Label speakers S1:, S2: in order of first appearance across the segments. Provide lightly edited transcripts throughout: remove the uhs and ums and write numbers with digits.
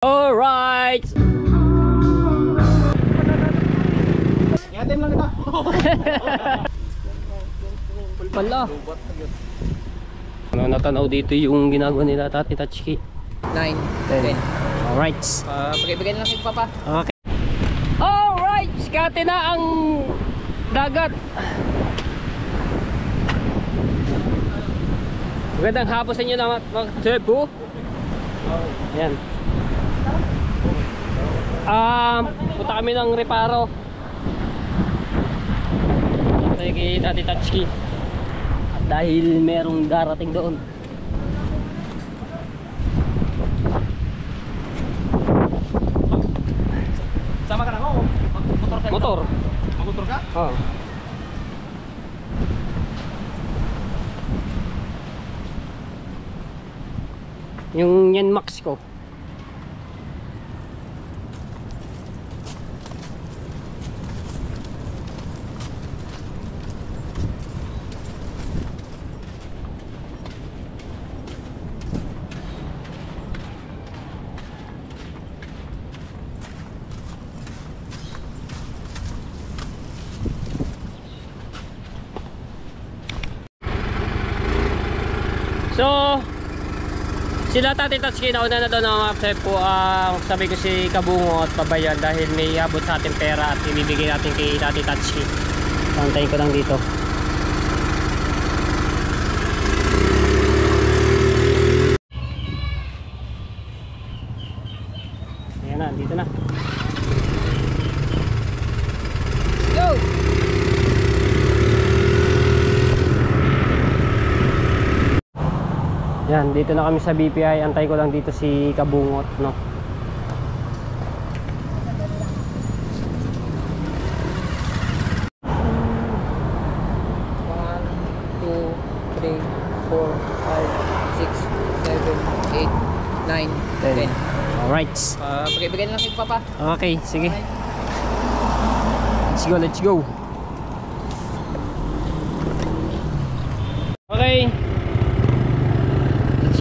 S1: Alright!
S2: Yatin lang ito.
S1: Pala. Ano natanaw dito yung ginagawa nila Tati Tatsuki?
S3: 9, 10.
S1: Alright.
S3: Pagkibigay na lang kay Papa.
S1: Okay. Alright! Skate na ang dagat. Magandang hapon sa inyo na mga Cebu. Ayan. Punta kami ng Reparo. Ito kay Tati Tatsuki. At dahil merong darating doon.
S2: Sama ka na ako. Motor ka?
S1: Motor.
S2: Motor ka?
S1: Oh. Yung yan max ko. So sila Tati Tatsuki nauna na doon ng mga po sabi ko si Kabungo at Pabayan dahil may abot sa ating pera at ibibigay natin kay Tati Tatsuki. Pantayin ko lang dito. Ayan na, dito na. Go! Yan, dito na kami sa BPI. Antay ko lang dito si Kabungot, no.
S3: One, two, three, 4, 5, 6, 7, 8, 9, 10.
S1: Alright.
S3: Pagkibigay na lang kay Papa.
S1: Okay, sige. Let's go, let's go. Okay.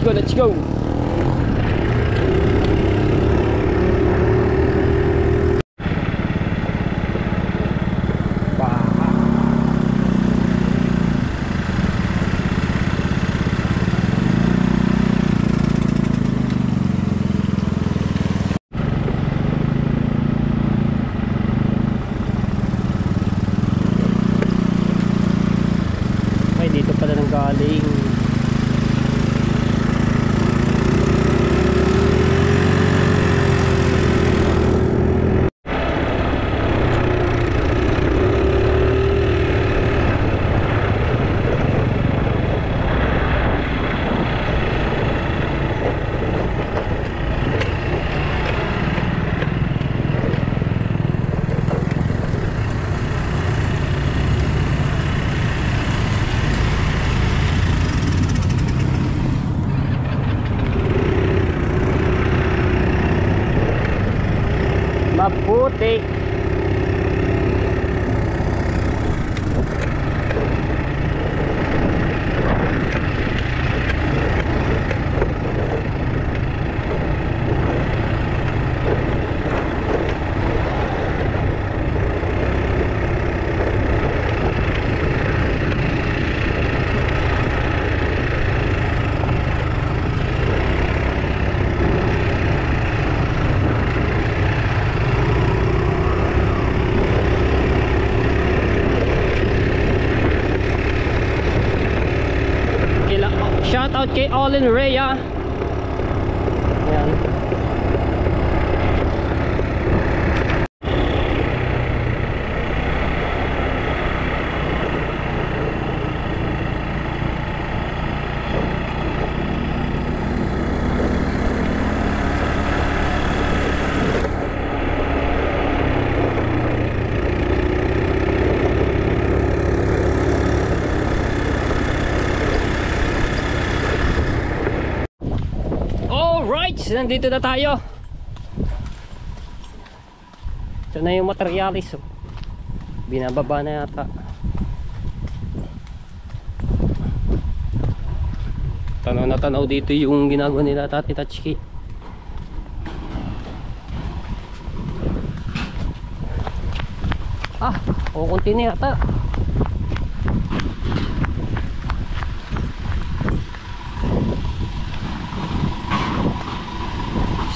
S1: Let's go, let's go. Okay, dito pala nang galing. Maputi. Shout out kay Olin Rhea. Ayan. Nandito na tayo. Ito na yung materialis. Binababa na yata. Tanaw na tanaw dito yung ginagawa nila Tati Tatsuki. Ah, kukunti na yata.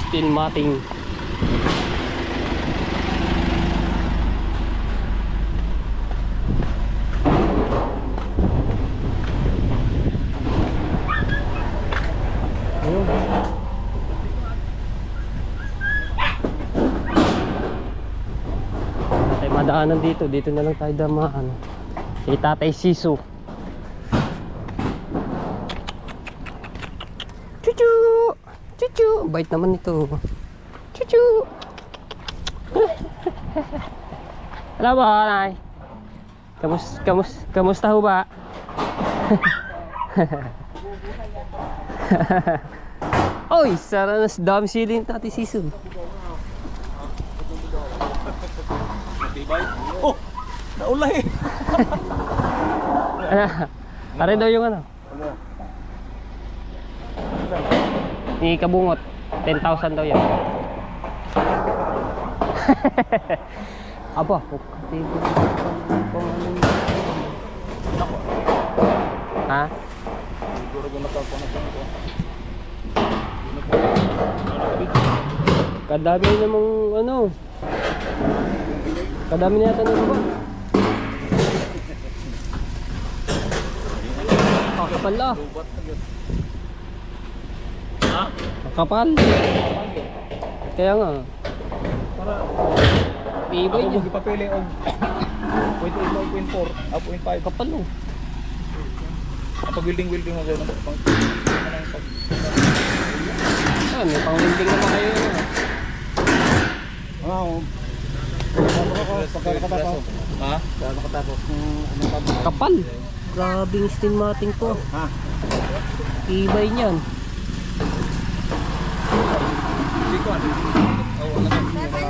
S1: Still matting. Ayun. Tayo madaanan dito. Dito na lang tayo damaan. Kay Tatay Sisu. Chuchu! Chuchu! Bait naman ito. Chuchu! Hello ba, Nay? Kamusta ho ba? Oy, saranas dami siling Tatay Sisu.
S2: Oh! Naulay!
S1: Pare daw yung ano? Ni Kabungot. 10,000 daw yan. Aba, ha?
S2: Siguro kung nakakunasan ko.
S1: Kadami namang ano. Kadami na yata ng baba. Kapal ah.
S2: Ha?
S1: Kapal. Kaya nga.
S2: Para
S1: Tibay
S2: ako
S1: niya.
S2: magpapili og 0.8 o 0.4 0.5.
S1: Kapal oh.
S2: Pag welding mo gano'n pang
S1: Ah, may pang-winding naman kayo yun.
S2: Oo. Pagka nakatapos. Ha? Pagka nakatapos.
S1: Kapal. Grabing steel matting to.
S2: Ha?
S1: Tibay niyan.
S2: Hindi ko ano. Wala na.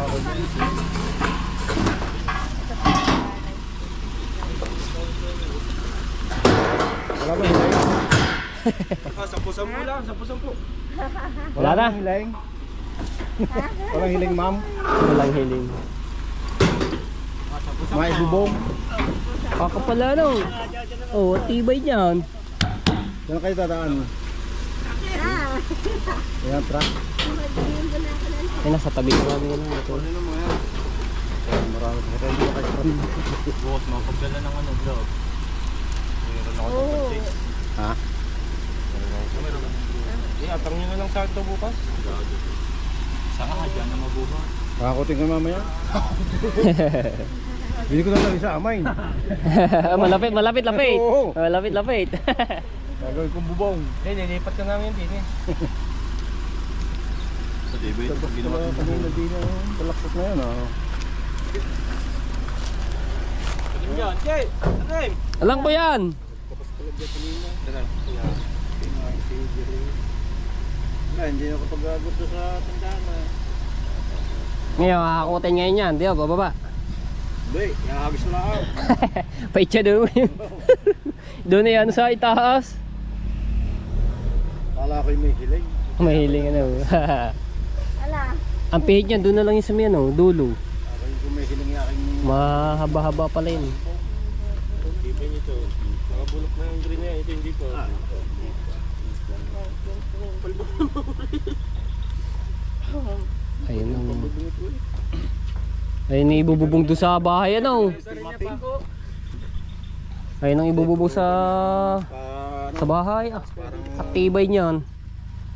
S2: Wala ba hilaing? 10-10 lang, 10-10.
S1: Wala na.
S2: Hilaing. Walang hiling, ma'am.
S1: Walang hiling.
S2: May bubong.
S1: Kakapala no. Oh, tibay niyan.
S2: Diyan kayo dadaan. Ayan, truck.
S1: Ay, nasa tabi ko namin yun. Ito.
S2: Marami. Ito yung mga truck.
S4: Bukas mo, pagdala ng ano, vlog. Meron ako ng purchase.
S2: Ha?
S4: Atang nyo na lang sa ito bukas. Saka ka dyan na mabuhat.
S2: Kakakutin ko mamaya. Bili ko na lang isa, amain.
S1: Malapit, malapit, lapit.
S2: Oo.
S1: Malapit, lapit.
S2: Gagawin kong bubong.
S4: Nilipat ka namin din eh. Sa David, ginawa ko
S2: Kanina din yung talaksok na yun.
S4: yan. Jay! Anem!
S1: Alang po yan.
S2: Hindi ako pag-agot sa tandaan.
S1: Ngayon, kakakutin ngayon yan. Di ba, bababa.
S2: Hindi, ihagis na ako.
S1: Pait siya doon. Doon na yan sa itaas.
S2: Kala ko'y may hiling.
S1: Mahiling ano.
S5: Ala.
S1: Ang pihit niyan, doon na lang yung sa may ano, dulo.
S2: Ako yung may hiling yung aking...
S1: Mahaba-haba pala yun.
S4: Kipin ito. Nakabulok na yung green niya. Ito hindi po.
S1: Ayun ang... Ayun ang ibububong doon sa bahay ano. Ayun ang ibububong sa... sa bahay. Ah, aktibay niyan.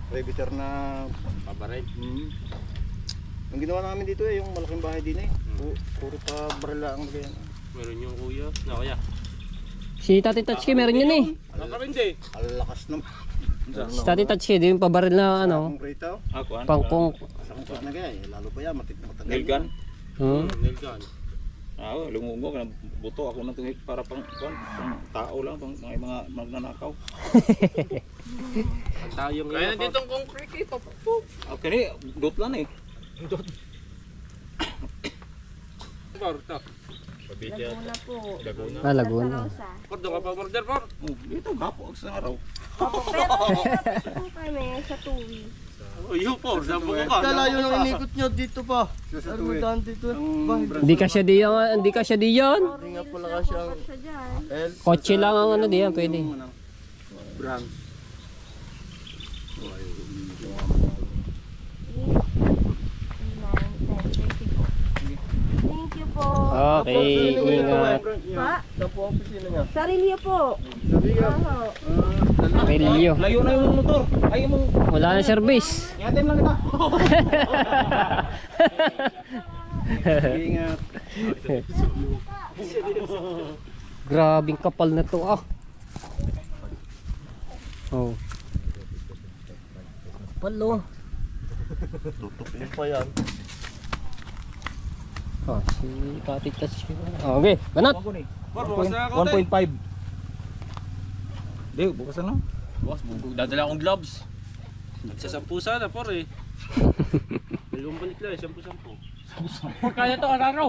S2: Prebitter na
S4: Pabaray.
S2: Ang ginawa namin dito yung malaking bahay din puro pa barila ang ganyan.
S4: Meron yung kuya. Na kuya.
S1: Si Tati Tatsuki meron yun eh.
S4: Ano ka rin di?
S2: Ang lakas naman.
S1: Si Tati Tatsuki, di yung pabaril na ano.
S2: Kung rito,
S4: Ako ano?
S1: Pangkong.
S2: sa kung na ganyan, lalo pa yan, matanggal.
S4: Nail gun?
S1: Hmm?
S4: Nail gun. Lungungo ka na buto ako na tingin para pang tao lang, pang mga magnanakaw. Ang tayong kaya dito ang concrete ito. Okay ni, dot lang eh. Dot. Barta.
S5: Laguna po.
S4: Laguna.
S1: Ah, Laguna.
S5: Rosa.
S4: Kordo ka pa order par? Dito gapo sa araw.
S5: Opo, pero po kami sa tuwi.
S2: Kalayo nang inikot nyo dito pa. Saan mo daan dito?
S1: Hindi ka siya diyan, hindi ka siya diyan.
S2: Hindi nga pala kasi ang
S5: Siya dyan.
S2: L.
S1: Kotse lang ang ano diyan, pwede.
S2: Brand.
S5: 9, 10, 20 po. Thank you po.
S1: Okay, ingat.
S5: Pa?
S2: Saan po ang opisina niya?
S5: Sarili po. Oo.
S1: Relyo.
S4: Layo na yung motor. Ay mo.
S1: Wala na service.
S4: Yatin lang kita.
S2: Ingat.
S1: Grabing kapal na to ah. Oh. Palo.
S2: Tutok mo pa yan.
S1: Ah, si Tati Touch. Okay, banat.
S4: 1.5. Di, bukas na.
S6: Boss, dadala akong gloves. Sa 10 sana, por eh. Dalawang balik lang, 10-10.
S1: Kaya to, araro.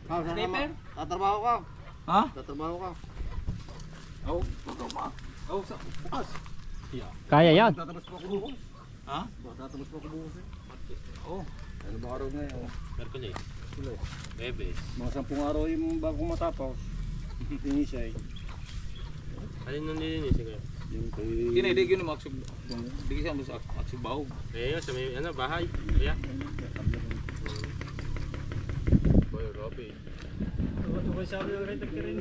S2: Sniper? Tatrabaho ka.
S4: Ha?
S2: Tatrabaho ka.
S4: Oh, ba? Oh, sa bukas.
S1: Kaya yan.
S2: Tatapos pa ako bukas.
S4: Ha?
S2: Tatapos pa ako bukas eh.
S4: Oh,
S2: Ano ba araw na yun?
S6: Merkulis. Bebes.
S2: Mga 10 araw yung bago matapos. Finish ay.
S6: Alin nung nilinis eh kayo?
S2: Yung kay...
S4: kini di gyud maksud. Di siya mo sa aksyon baog.
S6: Eh yun, sa may ano, bahay. Kaya? Boy, Robby. Ano ko sabi yung rider ka rin?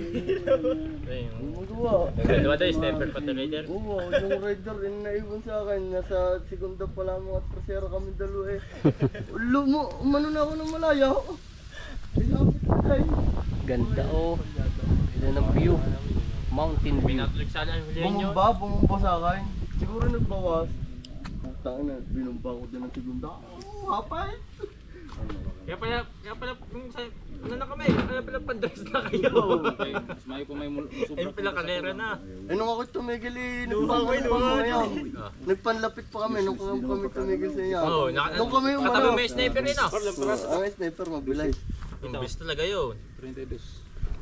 S2: Yung magawa.
S6: Nagdadwa tayo, sniper pa rider.
S2: Oo, yung rider rin naiwan sa akin. Nasa segunda pa lamang at tercera kami dalawa eh. Umano na ako ng malaya. Ilapit na tayo.
S1: Ganda oh. Ganda ng view. Mountain view.
S6: Pinatulig sana yung hulihan nyo.
S2: Bumumba sa akin. Siguro nagbawas. Putang na, binumba ko din ng segunda. Hapay!
S6: Kaya pala, yung sa, ano na kami, kaya pala pandress na kayo.
S4: Mas may pa may sobra.
S6: Ayun pala kalera na.
S2: Eh nung ako tumigil eh, nagpangay pa mo yan. Nagpanlapit pa kami nung kami tumigil sa inyo.
S6: Oo,
S2: Nung kami yung
S6: katabi may sniper rin ah.
S2: Ang sniper mabilis.
S6: Imbis talaga yun.
S4: 32.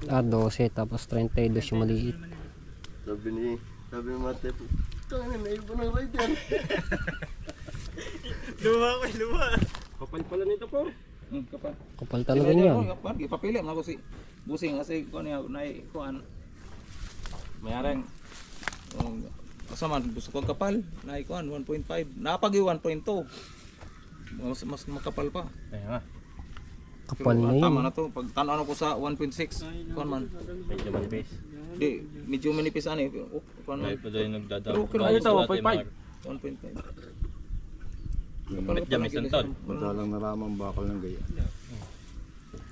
S1: Ah, 12 tapos 32 yung maliit.
S2: Sabi ni Mate po, tangin na iba ng rider.
S6: Luha. Kapal pala nito po.
S4: Kapal.
S1: Kapal talaga yan.
S4: Kapal, ipapili mo ako si busing kasi ko niya nay kuan. Mayarang kasaman gusto ko kapal, nay kuan 1.5. Napagi 1.2. Mas makapal pa.
S6: Ayun nga.
S1: Kapal na
S4: Tama
S1: yun.
S4: na to. Pag tanaw ko sa 1.6, kuan man.
S6: Medyo manipis.
S4: Di, medyo manipis ani. Kuan man.
S6: May pa doon
S4: Pero
S6: nagdadaan.
S4: kaya ito 1.5. 1.5.
S6: Palit dyan may santol.
S2: Madalang naramang bakal ng gaya.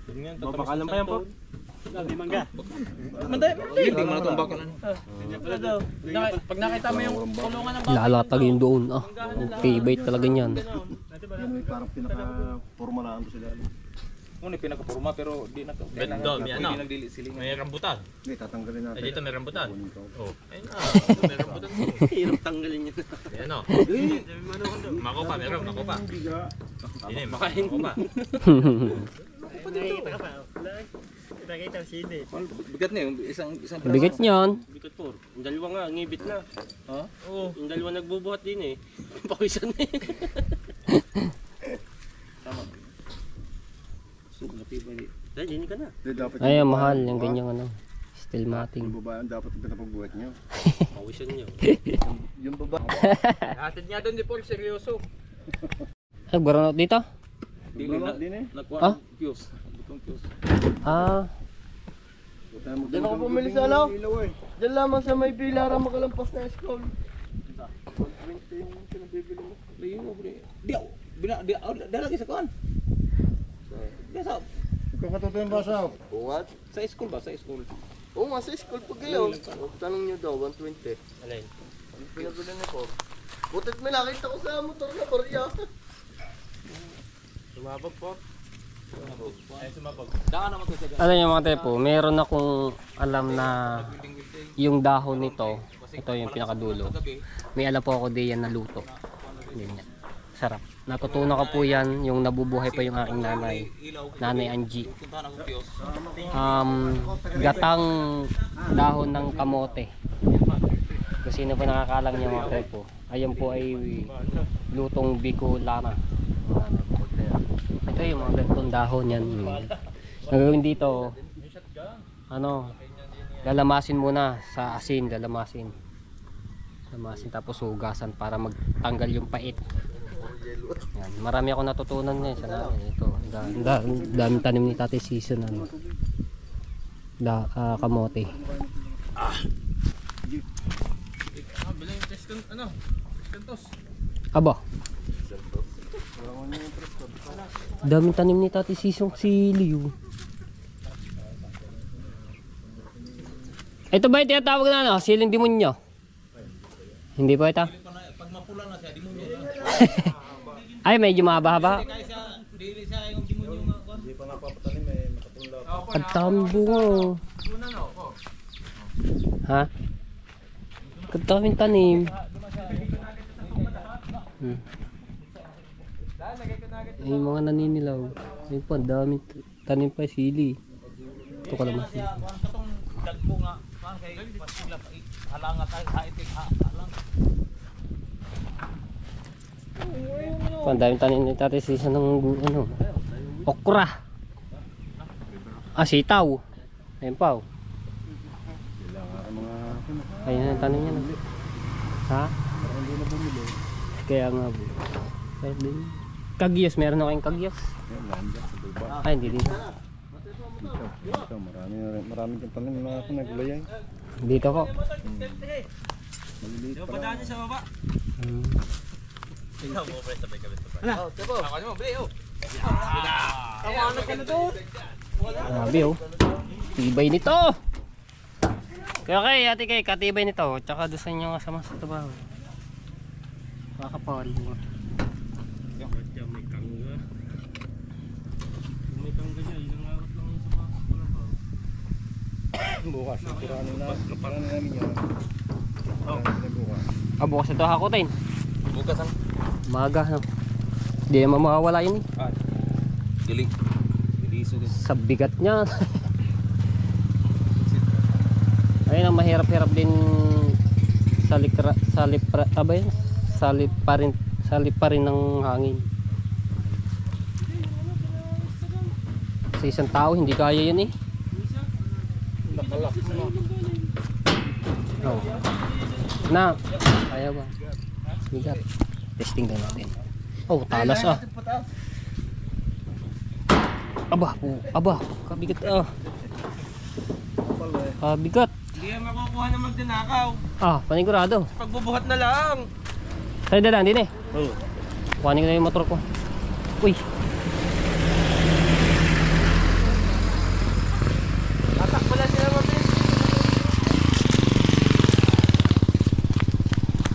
S6: Yun nga, babakalan pa yan po.
S4: Hindi man itong bakalan.
S6: Pag nakita mo yung kulungan ng
S1: Lalatag yun doon. Ah, okay, bait talaga yan.
S2: Parang pinaka-forma na ando sila.
S4: Kung pinakapurma pero di na to.
S6: Ganda, may ano?
S4: Nagdili silingan.
S6: may rambutan.
S2: Hindi, tatanggalin natin.
S6: Ay, dito may rambutan. Oh. Ayun na, may rambutan.
S2: Hirap tanggalin yun.
S6: Ayan o. Mako pa, meron, mako pa. Hindi, makain ko pa.
S4: Bigat na yung isang
S1: Bigat niyan.
S6: Bigot po. Yung dalawa nga, ngibit na.
S4: Ha?
S6: Oo, yung dalawa nagbubuhat din eh. Pawisan na eh. Dahil, hindi ka na.
S1: Ay, mahal yung ganyang ano. Steel matting.
S2: Yung babae ang dapat ang pinapagbuhat nyo.
S6: Pawisan niyo.
S2: Yung babae.
S6: Hatid nga doon, di Paul, seryoso.
S1: Ay, burnout dito?
S4: Dili na.
S2: Din eh.
S1: Ah?
S4: Fuse. Butong fuse.
S1: Ah,
S2: Diyan ako bumili sa ano? Diyan lamang sa may Bilara makalampas na school. 120 yung pinabibili mo.
S4: Layo mo bre. Di lagi sa kuan. Di sa
S2: Kakatutuyan ba sa? What?
S4: sa school ba? Sa school.
S2: Oo nga, sa school pag kayo. Tanong nyo daw, 120.
S6: Alin?
S2: Ang pinabili niyo po. Butit may nakita ko sa motor na barya.
S6: Sumabog po. Ay, sumabog.
S4: Daan naman to sa
S1: alam niyo mga tepo, meron akong alam na yung dahon nito, ito yung pinakadulo. May alam po ako diyan na luto. Ganyan. Sarap. Natutunan ko po yan yung nabubuhay pa yung aking nanay. Nanay Angie.
S4: puntahan ako Pios.
S1: Gatang dahon ng kamote. Kung sino pa nakakalam niya mga tepo. Ayan po ay lutong Bicolana. Ito yung mga ganitong dahon yan. Ang gagawin dito, ano, lalamasin muna sa asin, lalamasin tapos hugasan para magtanggal yung pait. Yan. Marami ako natutunan ngayon sa ito. Daming tanim ni Tate Season ano. Kamote. Aba. Daming tanim ni Tate Season si Liu. Ito ba yung tinatawag na ano? Siling demonyo? Hindi po ito? Pag mapula na siya, demonyo na. Ay, medyo mahaba-haba.
S6: Hindi siya yung demonyo nga. Hindi pa napapatanim eh, makatulog.
S1: Ang daming bunga. Ha? Ang daming tanim. Ay, mga naninilaw. Ay po, ang daming tanim pa sili. Ito ka naman sili.
S6: Dagpo nga, kay pasila halangat ay haitik halang.
S1: Ang daming tanim ni Tate Season ng ano, okra. Sitaw. Ayun pa. Ayun ang tanim niya. Ha? Kaya nga po. Sarap din. Kagyos, meron na kayong kagyos? Ay, hindi din.
S2: Marami kang tanim na ako nagulay.
S1: Dito ko.
S6: Yung padaan niya sa baba. Ikaw mo pre sabay kami sabay. Oh, tebo. Ako mo bre oh. Tawanan ka na doon.
S1: Grabe oh. Tibay nito. Okay, ate kay katibay nito. Tsaka doon sa inyo kasama sa trabaho. Kakapal mo. May kangga. May kangga niya, ilang arat lang yun sa mga trabaho.
S2: Bukas, kuranin namin yan.
S1: Bukas ito hakutin.
S6: Bukas ang
S1: Maga no. Hindi naman mawawala yun eh.
S6: giling. Giliso din.
S1: Sa bigat niya. Ayun ang mahirap-hirap din salip pa rin ng hangin. Sa isang tao hindi kaya yun eh.
S2: Nakalak na.
S1: Oh. Na, kaya ba? Bigat. Testing din natin. Oh, talas ah. Aba, kabigat ah. Kabigat.
S6: Hindi yan makukuha na magdanakaw.
S1: Panigurado.
S6: Pagbubuhat na lang.
S1: Sa'yo na lang din eh.
S6: Oo.
S1: Kuhanin ko na yung motor ko. Uy.
S6: Tatakbo lang sila mabilis.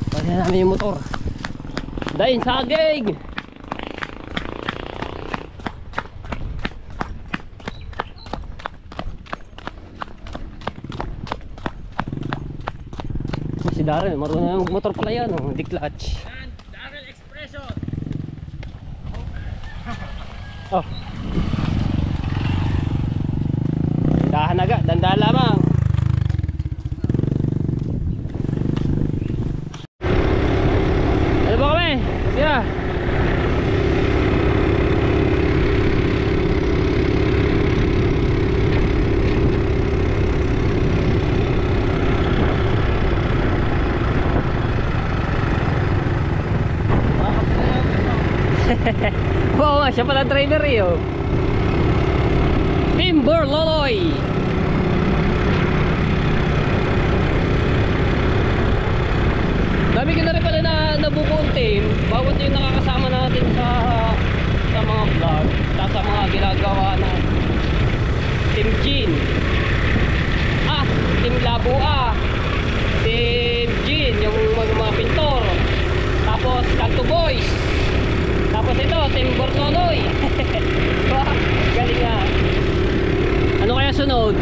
S1: Kuhanin na namin yung motor. Dain saging. Si Darren, marunong ng motor pala yan, oh. Hindi clutch.
S6: Darren Expresso.
S1: Oh. Dahan agad, dandahan lamang. Ano ba kami? Sira. Oo nga, siya pala driver eh oh. Timber Loloy. Dami ka na rin pala na nabubuong team. Bawat yung nakakasama natin sa mga vlog, sa mga ginagawa na Team Jean, Team Labua, Team Jean, yung mga pintor, tapos Kanto Boys, tapos ito Team Bortoloy. Galing nga. Ano kaya sunod?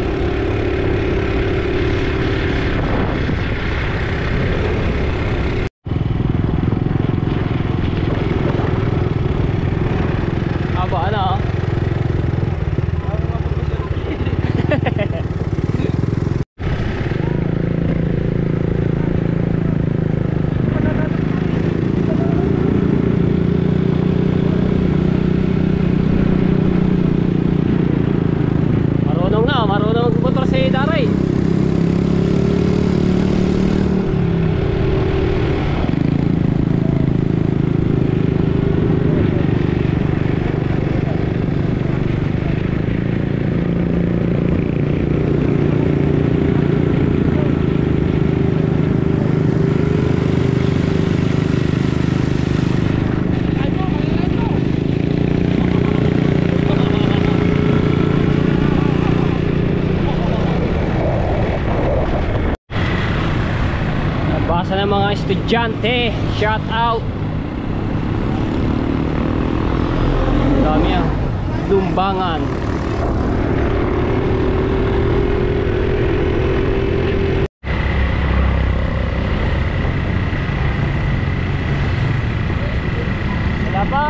S1: Ano? mga estudyante, shout out. Dami yan, Lumbangan. Wala pa.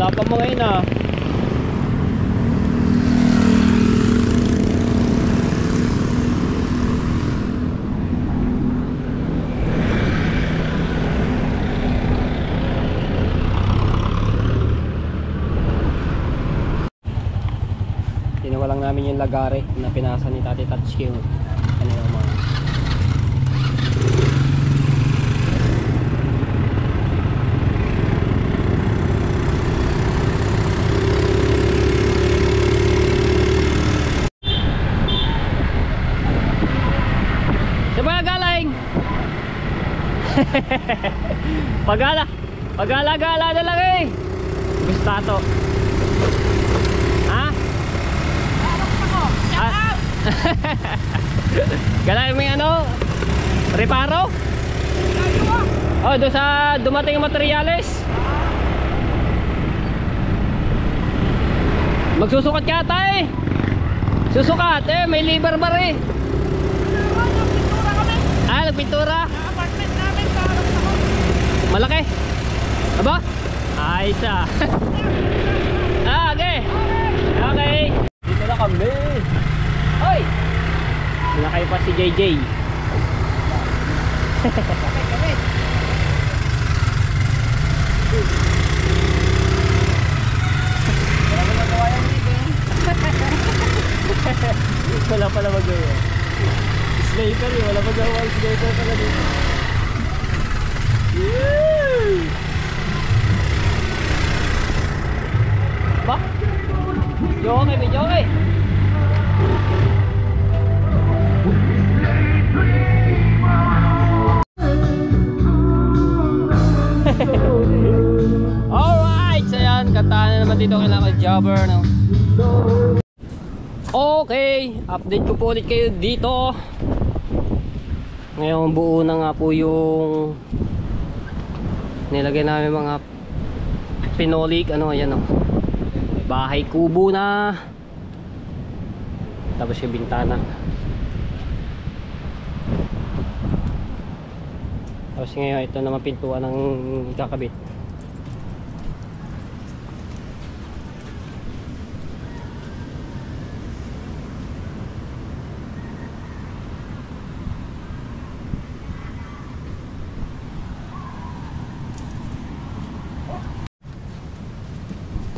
S1: Wala pa mga yun ah. Kinuha lang namin yung lagare na pinasa ni Tati Tatsuki yung kanilang mga Pagala-gala na lang eh. Gustato. Ha? Ah. Gala may ano? Reparo? Oh, doon sa dumating yung materyales. Magsusukat yata eh. Susukat eh, may liver bar eh. Ah, nagpintura. Malaki? Aba? Ayos ah. Ah, okay. Okay. Dito na kami. Hoy! Nakay pa si JJ. Wala pala magawa. Sniper eh, wala magawa. Sniper pala dito. Ba? Joke, may joke. Alright, so yan, kantahan na naman dito kailangan jobber, no? Okay, update ko po ulit kayo dito. Ngayon buo na nga po yung nilagay namin mga pinolik, ano, ayan o, bahay kubo na, tapos yung bintana, tapos ngayon ito naman pintuan ng kakabit.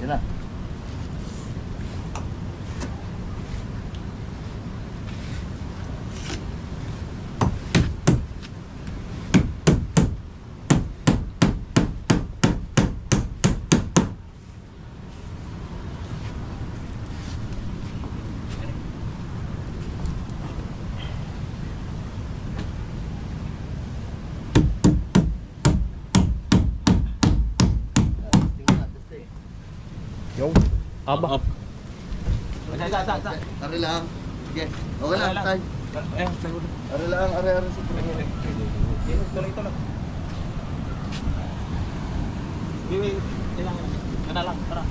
S2: Yan na.
S1: Aba,
S2: Ari lang. Okay. Okay lang, tay. Ari lang, ari sa panginoon.
S4: Ito lang. Wait. Yan lang. Tara.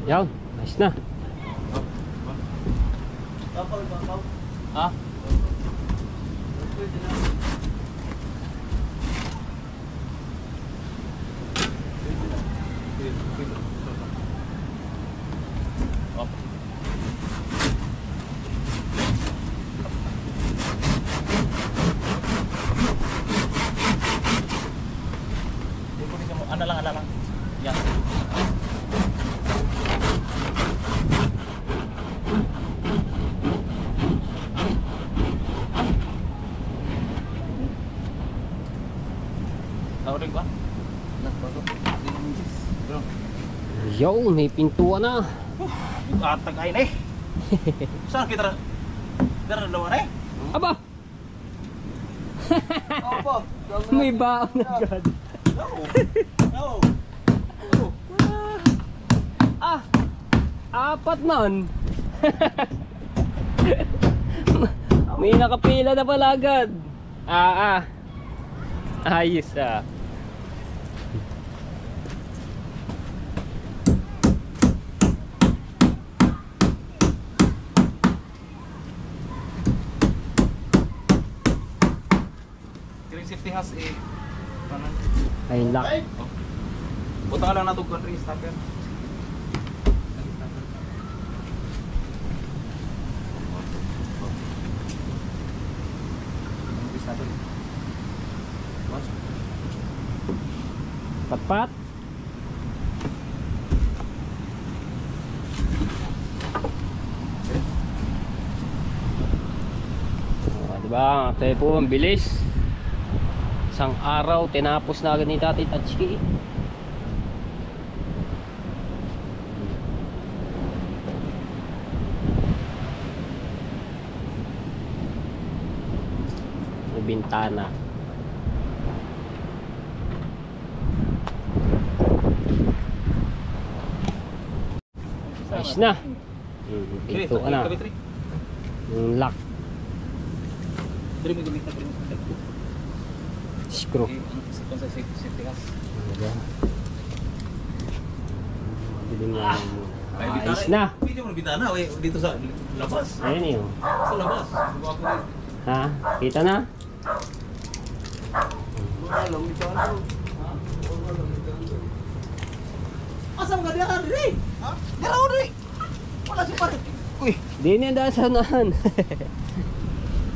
S1: yan, nice na.
S4: Ha? kunin mo. Ano lang. Yan. Tawagin ko.
S1: Yo, may pintuan na.
S4: Atag ay na eh. Saan kita? Dara lawan eh.
S1: Aba,
S2: Opo.
S1: may baon na agad.
S4: No.
S1: Ah, apat man. May nakapila na pala agad. Ayos ah.
S4: Kiring safety has eh. Paano?
S1: Ay, lock.
S4: Buta ka lang natugkan rin stopper.
S1: Pat-pat. Diba? Tayo po, ang bilis. Isang araw, tinapos na agad ni Tati Tatsuki. May bintana. Ayos na. Ito na. Yung lock.
S4: Diri mo gamit na rin.
S1: Screw.
S4: Kung sa safety has.
S1: Mabiling na. Ayos na.
S4: Video mo bitana dito sa labas.
S1: Ayun yun.
S4: Sa labas.
S1: Ha? Kita na?
S4: Asam ka diyan diri? Ha? Diraw diri. Wala si pare. Uy,
S1: Di na dahil sa unahan.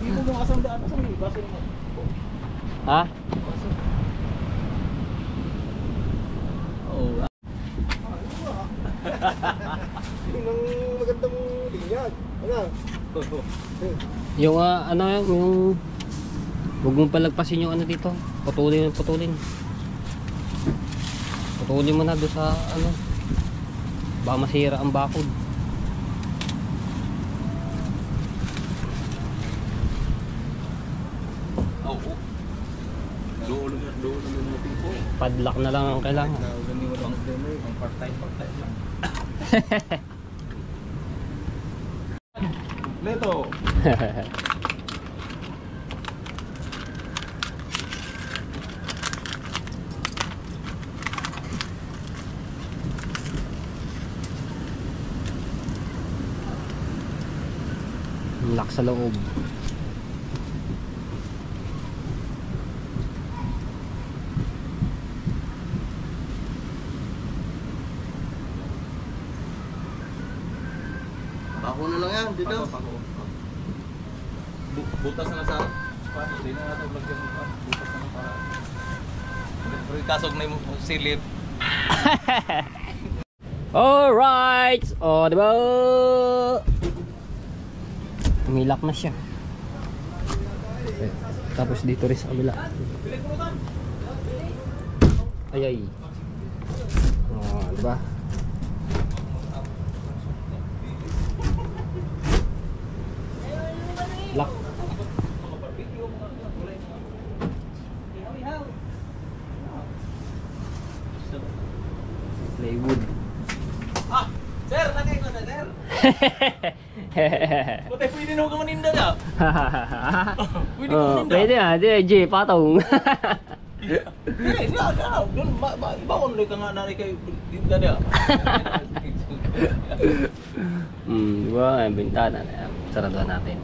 S4: di mo asam daan sa ni basin mo.
S1: Ha?
S4: Oh.
S2: Yung magandang linyag. Ano?
S1: Yung ano yung huwag mong palagpasin yung ano dito. Putulin. Putulin mo na doon sa ano. Baka masira ang bakod.
S4: Oo. Doon mo tipo.
S1: Padlock na lang ang kailangan.
S4: Gani mo ang part-time lang. Leto.
S1: Lock sa loob.
S2: Ako na lang yan, dito.
S4: Butas na sa paano din na natin lagyan mo pa. Butas na para. Pero kasog na yung silip.
S1: Alright! O, diba? Umilak na siya. Tapos dito rin sa kabila. Ay. O, diba? Lock. Plywood.
S4: Ah! Sir! Nagay ko na, sir! Pwede pwede naman kamaninda niya. Pwede
S1: Oh,
S4: kamaninda.
S1: pwede na, J, patong.
S4: Hindi, doon, iba ko ulit ka nga nanay kayo. Tinda niya.
S1: Diba? Ang bintana na. Saraduhan natin.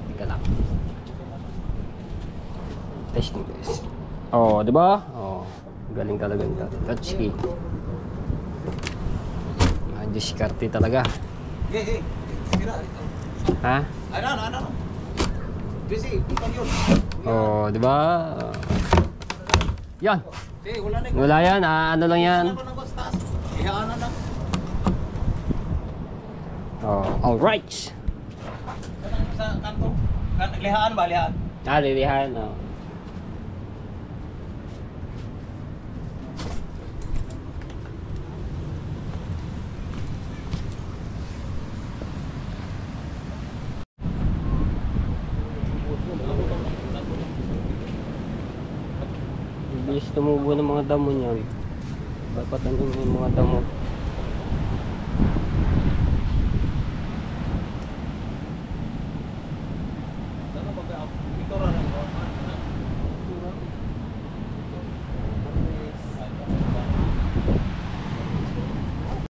S1: Tika lang. Testing guys. Oh, diba? Oh, galing talaga nito. Touch key. Diskarte talaga.
S4: Hey. Sira.
S1: Ha?
S4: Ano? Busy, ikaw yun.
S1: Oh, diba? Yan.
S4: Sige, wala na.
S1: Wala yan, ano lang yan.
S4: Ano ng taas? Ihaan na lang.
S1: Oh, alright.
S4: Sa kanto. Lihaan ba? Lihaan.
S1: Lilihan, oh. Bilis tumubo ng mga damo niyan. Dapat ano yung mga damo.
S4: Ano ba? Ito ra.